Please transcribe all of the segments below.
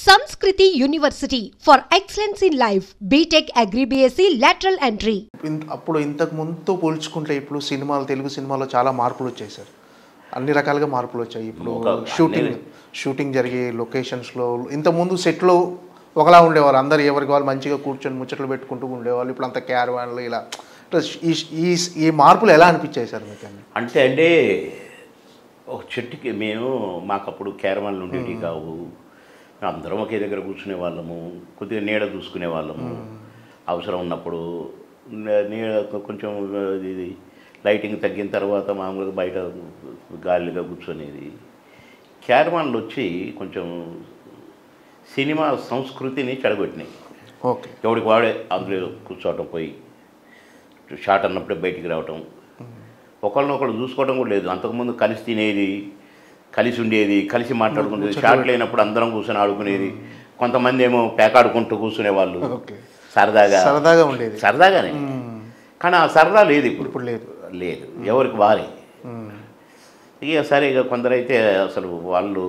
Sanskriti University for excellence in life. BTech Agri BSc lateral entry. అప్పుడు ఇంతకు ముందుతో పోల్చుకుంటే ఇప్పుడు సినిమాలు తెలుగు సినిమాలో చాలా మార్పులు వచ్చాయి సార్. అన్ని రకాలుగా మార్పులు వచ్చాయి. ఇప్పుడు షూటింగ్ జరిగే లొకేషన్స్లో ఇంతకుముందు సెట్లో ఒకలా ఉండేవారు, అందరు ఎవరికి వాళ్ళు మంచిగా కూర్చొని ముచ్చట్లు పెట్టుకుంటూ ఉండేవాళ్ళు. ఇప్పుడు అంత క్యారవాన్లు ఇలా ఈ మార్పులు ఎలా అనిపించాయి సార్ మీకు? అంటే ఒక చెట్టుకి మాకు అప్పుడు క్యారవాన్లు ఉండేవి కావు. అందరం ఒకే దగ్గర కూర్చునే వాళ్ళము, కొద్దిగా నీడ చూసుకునే వాళ్ళము. అవసరం ఉన్నప్పుడు నీడ కొంచెం ఇది లైటింగ్ తగ్గిన తర్వాత మామూలుగా బయట గాలిగా కూర్చునేది. క్యారవాన్లు వచ్చి కొంచెం సినిమా సంస్కృతిని చెడగొట్టినాయి. ఓకే, ఎవడికి వాడే అందులో కూర్చోవటం, పోయి షాట్ అన్నప్పుడే బయటికి రావటం, ఒకళ్ళనొకళ్ళు చూసుకోవడం కూడా లేదు. అంతకుముందు కలిసి తినేది, కలిసి ఉండేది, కలిసి మాట్లాడుకునేది. షాట్ లేనప్పుడు అందరం కూర్చొని ఆడుకునేది. కొంతమంది ఏమో పేకాడుకుంటూ కూర్చునేవాళ్ళు, సరదాగా ఉండేది, సరదాగానే. కానీ ఆ సరదా లేదు ఇప్పుడు లేదు, ఎవరికి వారే. ఇక సరే, ఇక కొందరైతే అసలు వాళ్ళు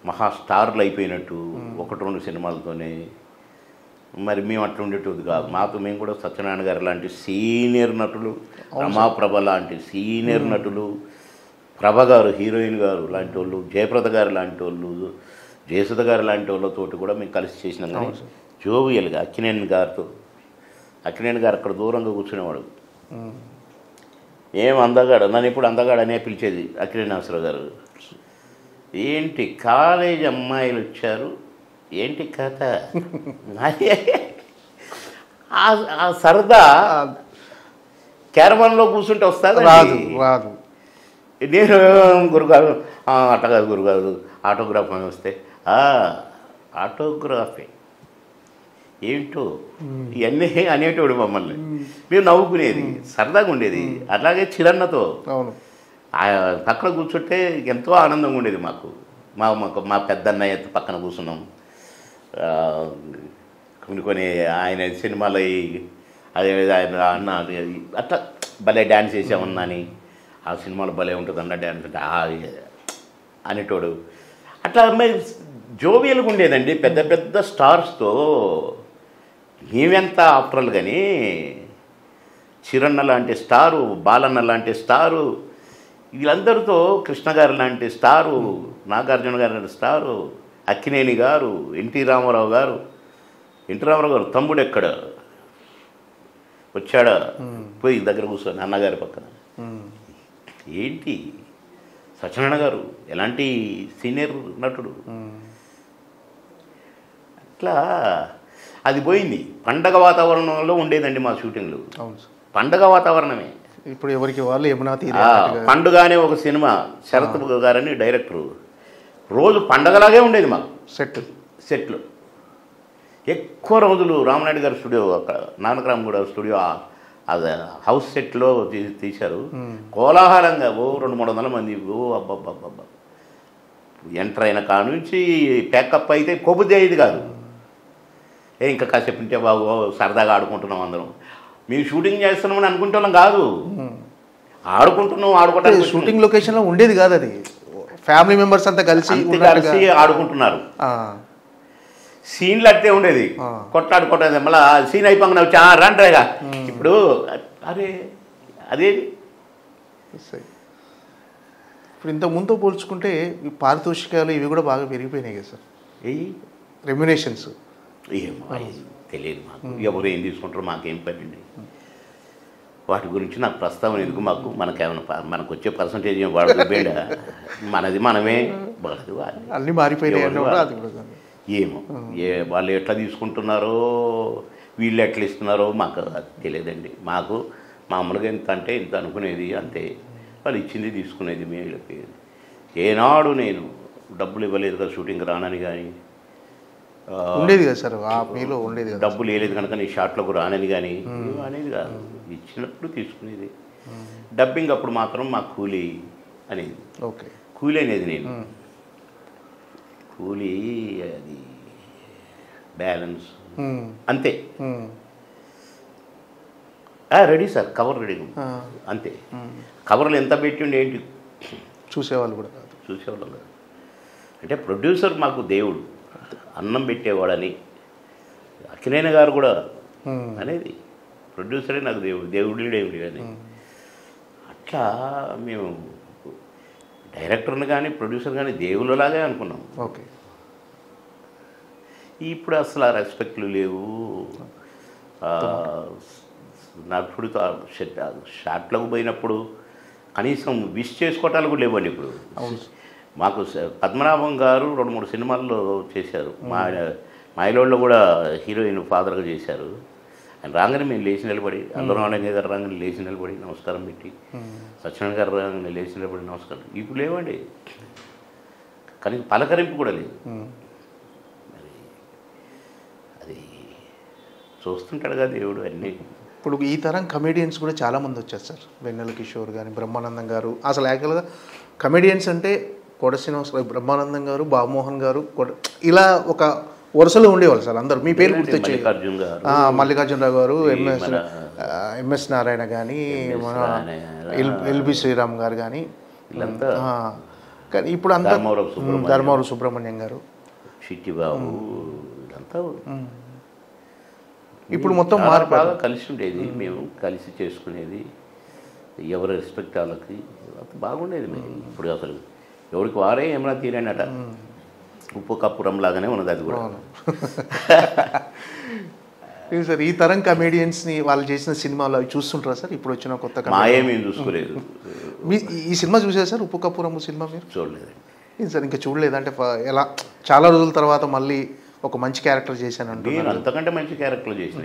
మహా స్టార్లు అయిపోయినట్టు ఒకటి రెండు సినిమాలతోనే. మరి మేము అట్లా ఉండేటది కాదు. మేము కూడా సత్యనారాయణ గారు లాంటి సీనియర్ నటులు, రమాప్రభ లాంటి సీనియర్ నటులు, ప్రభ గారు హీరోయిన్ గారు లాంటి వాళ్ళు, జయప్రద గారు లాంటి వాళ్ళు, జయసుధ గారు లాంటి వాళ్ళతోటి కూడా మేము కలిసి చేసినాం. కానీ జోవియల్గా అక్కినేని గారు అక్కడ దూరంగా కూర్చునేవాడు. ఏం అందగాడు, నన్ను ఇప్పుడు అందగాడు అనే పిలిచేది అక్కినేని నాగేశ్వరరావు గారు. ఏంటి కాలేజ్ అమ్మాయిలు వచ్చారు, ఏంటి కథ? ఆ సరదా క్యారవాన్లో కూర్చుంటే వస్తుంది, రాదు. నేను గురుగారు అట్ట కాదు గురుగారు, ఆటోగ్రాఫ్ అని వస్తే ఆటోగ్రాఫే ఏంటో ఇవన్నీ అనేటోడు మమ్మల్ని. మేము నవ్వుకునేది, సరదాగా ఉండేది. అట్లాగే చిరన్నతో పక్కన కూర్చుంటే ఎంతో ఆనందంగా ఉండేది మాకు. మా పెద్దన్నయ్య పక్కన కూర్చున్నాం. కొన్ని ఆయన సినిమాలు అదే ఆయన అన్న అట్లా భలే డ్యాన్స్ చేసామన్నా అని, ఆ సినిమాలో భలే ఉంటుంది అన్న డ్యాన్స్ అంటే అనేటోడు. అట్లా మరి జోవియల్గా ఉండేదండి. పెద్ద పెద్ద స్టార్స్తో మేమెంత ఆఫ్టర్లు. కానీ చిరన్న లాంటి స్టారు, బాలన్న లాంటి స్టారు, వీళ్ళందరితో కృష్ణ గారు లాంటి స్టారు, నాగార్జున గారు లాంటి స్టారు, అక్కినేని గారు, ఎన్టీ రామారావు గారు తమ్ముడు ఎక్కడ వచ్చాడా, పోయి దగ్గర కూర్చొని అన్నగారి పక్కన. ఏంటి సత్యనారాయణ గారు ఎలాంటి సీనియర్ నటుడు. అట్లా అది పోయింది. పండగ వాతావరణంలో ఉండేదండి మా షూటింగ్లు. పండగ వాతావరణమే. ఇప్పుడు ఎవరికి వాళ్ళు ఏమన్నా పండుగ అనే ఒక సినిమా, శరత్ గారని డైరెక్టరు, రోజు పండగలాగే ఉండేది మాకు. సెట్లు ఎక్కువ రోజులు రామనాయుడు గారి స్టూడియో, అక్కడ నానకరామ్ కూడా స్టూడియో, అది హౌస్ సెట్లో తీశారు. కోలాహలంగా 200-300 మంది. అబ్బబ్బబ్బబ్బా, ఎంటర్ అయిన కాడ నుంచి ప్యాకప్ అయితే కొబ్బుది అయ్యేది కాదు. ఇంకా కాసేపు ఉంటే బాబు సరదాగా ఆడుకుంటున్నాం అందరం. మేము షూటింగ్ చేస్తున్నామని అనుకుంటున్నాం కాదు, ఆడుకోవడానికి షూటింగ్ లొకేషన్లో ఉండేది కాదు. అది ఫ్యామిలీ మెంబర్స్ అంతా కలిసి ఆడుకుంటున్నారు. సీన్లు అట్టే ఉండేది, కొట్లాడుకోవటం. మళ్ళీ సీన్ అయిపోయిన వచ్చి రండ్రేగా. ఇప్పుడు అదే ఇప్పుడు ఇంత ముందు పోల్చుకుంటే ఈ పారితోషికాలు ఇవి కూడా బాగా పెరిగిపోయినాయి కదా సార్. రెమ్యునేషన్స్ ఏమో తెలియదు మాకు, ఎవరు ఏం తీసుకుంటారో మాకేం పనండి. వాటి గురించి నాకు ప్రస్తావన ఎందుకు? మనకు వచ్చే పర్సంటేజ్ వాడు బేడ, మనది మనమే వాడదు. అన్నీ మారిపోయినాయి. ఏమో వాళ్ళు ఎట్లా తీసుకుంటున్నారో, వీళ్ళు ఎట్లా ఇస్తున్నారో మాకు తెలియదండి. మాకు మామూలుగా ఎంత అంటే ఇంత అనుకునేది అంతే. వాళ్ళు ఇచ్చింది తీసుకునేది. వీళ్ళకి ఏనాడు నేను డబ్బులు ఇవ్వలేదు కదా షూటింగ్ రానని, కానీ ఉండేది కదా సార్, మీలో ఉండేది కదా, డబ్బులు వేయలేదు కనుక నీ షాట్లకు రానని కానీ అనేది కాదు. ఇచ్చినప్పుడు తీసుకునేది. డబ్బింగ్ అప్పుడు మాత్రం మా కూలీ అనేది. ఓకే, కూలీ అనేది నేను కూలీ, అది బ్యాలెన్స్ అంతే. రెడీ సార్, కవర్ రెడీ అంతే. కవర్లు ఎంత పెట్టి ఉండి ఏంటి చూసేవాళ్ళు కూడా చూసేవాళ్ళం కాదు. అంటే ప్రొడ్యూసర్ మాకు దేవుడు. అన్నం పెట్టేవాడని అక్కినేని గారు కూడా అనేది ప్రొడ్యూసరే నాకు దేవుడు అని అట్లా మేము డైరెక్టర్ని కానీ ప్రొడ్యూసర్ కానీ దేవుళ్ళలాగే అనుకున్నాం. ఓకే. ఇప్పుడు అసలు ఆ రెస్పెక్ట్లు లేవు. నటుడు షాట్లకు పోయినప్పుడు కనీసం విష్ చేసుకోవటాలు కూడా లేవండి ఇప్పుడు. మాకు పద్మనాభం గారు 2-3 సినిమాల్లో చేశారు. మాయలోళ్ళు కూడా హీరోయిన్ ఫాదర్గా చేశారు. ఆయన రాగానే మేము లేచి నిలబడి, అల్లరామయ్య గారు రాగానే లేచి నిలబడి నమస్కారం పెట్టి, సత్యనారాయణ గారు రాగానే లేచి నిలబడి నమస్కారం. ఇప్పుడు లేవండి, కనీసం పలకరింపు కూడా లేదు. మరి అది చూస్తుంటాడు కదా దేవుడు అన్నీ. ఇప్పుడు ఈ తరం కమెడియన్స్ కూడా చాలామంది వచ్చారు సార్. వెన్నెల కిషోర్ కానీ, బ్రహ్మానందం గారు. అసలు యాక్చువల్గా కమెడియన్స్ అంటే కోట శ్రీనివాసరావు, బ్రహ్మానందం గారు, బాబుమోహన్ గారు, ఇలా ఒక వరుసలో ఉండేవాళ్ళు సార్ అందరూ. మీ పేరు గుర్తొచ్చి మల్లికార్జునరావు గారు, ఎంఎస్ నారాయణ కానీ, మన ఎల్బి శ్రీరామ్ గారు కానీ. కానీ ఇప్పుడు అంతా ధర్మవరం సుబ్రహ్మణ్యం గారు, చిట్టిబాబు, ఇదంతా ఇప్పుడు మొత్తం బాగా కలిసి ఉండేది. మేము కలిసి చేసుకునేది, ఎవరి రెస్పెక్ట్ వాళ్ళకి బాగుండేది. మేము ఇప్పుడు అసలు ఎవరికి వారే ఏమైనా తీరేనట. ఉప్పు కప్పురం లాగానే ఉన్నది అది కూడా. సార్ ఈ తరం కమెడియన్స్ని వాళ్ళు చేసిన సినిమాలు అవి చూస్తుంటారా సార్? ఇప్పుడు వచ్చిన కొత్త మాయేమేం చూసుకోలేదు. ఈ సినిమా చూసారు సార్, ఉప్పు కప్పురం సినిమా? మీరు చూడలేదు సార్? ఇంకా చూడలేదు అంటే ఎలా? చాలా రోజుల తర్వాత మళ్ళీ ఒక మంచి క్యారెక్టర్ చేశాను అంటే. నేను అంతకంటే మంచి క్యారెక్టర్ చేసిన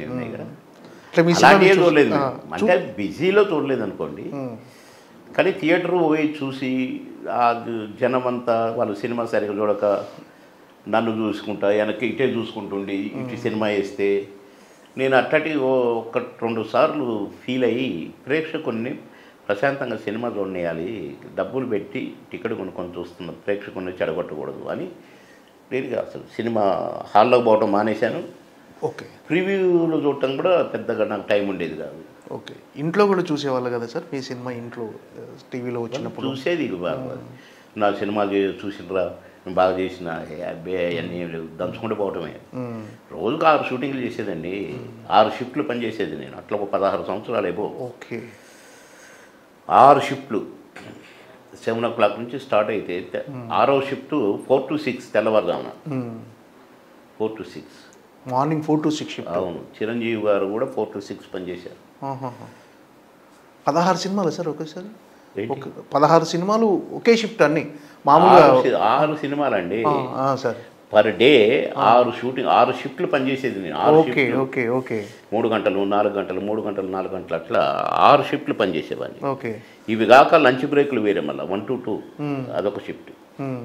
చూడలేదు. అంటే బిజీలో చూడలేదు అనుకోండి, కానీ థియేటర్ పోయి చూసి ఆ జనం అంతా వాళ్ళు సినిమా సరిగ్గా చూడక నన్ను చూసుకుంటా వెనక్కి ఇటే చూసుకుంటుండి ఇటు సినిమా వేస్తే నేను అట్టటి 1-2 సార్లు ఫీల్ అయ్యి ప్రేక్షకుల్ని ప్రశాంతంగా సినిమా చూడనేయాలి, డబ్బులు పెట్టి టికెట్ కొనుక్కొని చూస్తున్న ప్రేక్షకుల్ని చెడగొట్టకూడదు అని నేను అసలు సినిమా హాల్లోకి పోవడం మానేశాను. ఓకే. ప్రివ్యూలో చూడటం కూడా పెద్దగా నాకు టైం ఉండేది కాదు. ఓకే. ఇంట్లో కూడా చూసేవాళ్ళు కదా సార్ మీ సినిమా? ఇంట్లో టీవీలో వచ్చినప్పుడు చూసేది. బాగా నా సినిమా చూసినరా, నేను బాగా చేసిన అబ్బే అన్నీ దంచుకుంటూ పోవటమే. రోజుకు 6 షూటింగ్లు చేసేదండి, 6 షిఫ్ట్లు పనిచేసేది నేను. అట్లా ఒక 16 సంవత్సరాలు అయిపో. ఓకే. 6 షిఫ్ట్లు 7 o'clock నుంచి స్టార్ట్ అయితే 6వ షిఫ్ట్ 4 to 6 తెల్లవారుజామున. 4 to 6 మార్నింగ్ 4 to 6 షిఫ్ట్. అవును. చిరంజీవి గారు కూడా 4 to 6 పనిచేశారు. 16 సినిమాలు సార్ ఒకేసారి? 16 సినిమాలు ఒకే షిఫ్ట్ అన్ని మామూలుగా? 6 సినిమాలండి సార్. పర్ డే 6 షిఫ్ట్లు పనిచేసేది నేను. 3 గంటలు 4 గంటలు 3 గంటలు 4 గంటలు అట్లా 6 షిఫ్ట్లు పనిచేసేవాడిని. ఓకే. ఇవి కాక లంచ్ బ్రేక్లు వేరే, మళ్ళీ 1 to 2 అదొక షిఫ్ట్.